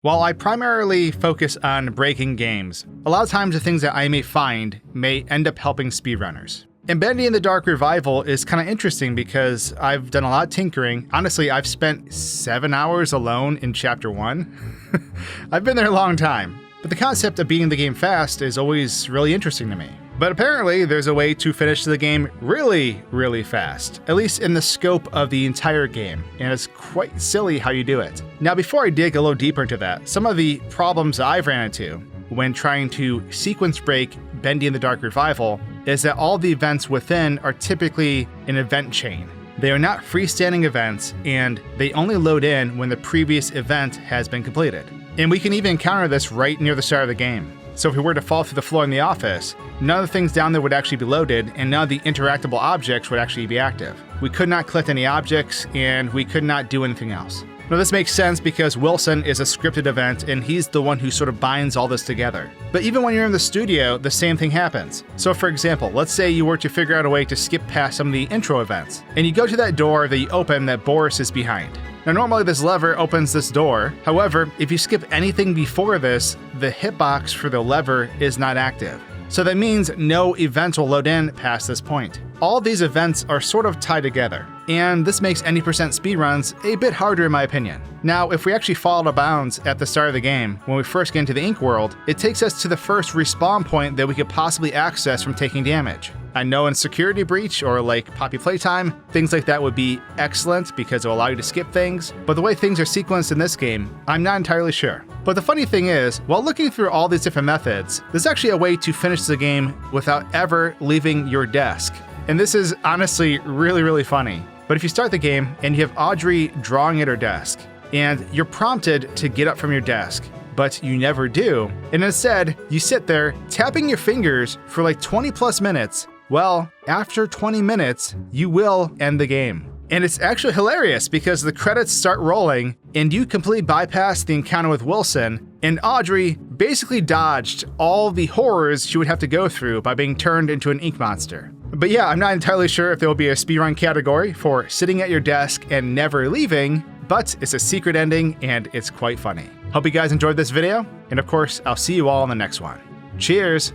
While I primarily focus on breaking games, a lot of times the things that I may find may end up helping speedrunners. And Bendy in the Dark Revival is kind of interesting because I've done a lot of tinkering. Honestly, I've spent 7 hours alone in Chapter 1. I've been there a long time, but the concept of beating the game fast is always really interesting to me. But apparently there's a way to finish the game really, really fast, at least in the scope of the entire game, and it's quite silly how you do it. Now, before I dig a little deeper into that, some of the problems I've ran into when trying to sequence break Bendy in the Dark Revival is that all the events within are typically an event chain. They are not freestanding events, and they only load in when the previous event has been completed. And we can even encounter this right near the start of the game. So if we were to fall through the floor in the office, none of the things down there would actually be loaded, and none of the interactable objects would actually be active. We could not collect any objects, and we could not do anything else. Now this makes sense because Wilson is a scripted event, and he's the one who sort of binds all this together. But even when you're in the studio, the same thing happens. So for example, let's say you were to figure out a way to skip past some of the intro events, and you go to that door that you open that Boris is behind. Now normally this lever opens this door, however, if you skip anything before this, the hitbox for the lever is not active. So that means no events will load in past this point. All these events are sort of tied together, and this makes any percent speedruns a bit harder in my opinion. Now, if we actually fall out of bounds at the start of the game, when we first get into the Ink world, it takes us to the first respawn point that we could possibly access from taking damage. I know in Security Breach or like Poppy Playtime, things like that would be excellent because it'll allow you to skip things, but the way things are sequenced in this game, I'm not entirely sure. But the funny thing is, while looking through all these different methods, there's actually a way to finish the game without ever leaving your desk. And this is honestly really, really funny. But if you start the game and you have Audrey drawing at her desk, and you're prompted to get up from your desk, but you never do, and instead you sit there tapping your fingers for like 20 plus minutes, well, after 20 minutes, you will end the game. And it's actually hilarious because the credits start rolling and you completely bypass the encounter with Wilson, and Audrey basically dodged all the horrors she would have to go through by being turned into an ink monster. But yeah, I'm not entirely sure if there will be a speedrun category for sitting at your desk and never leaving, but it's a secret ending and it's quite funny. Hope you guys enjoyed this video, and of course, I'll see you all in the next one. Cheers!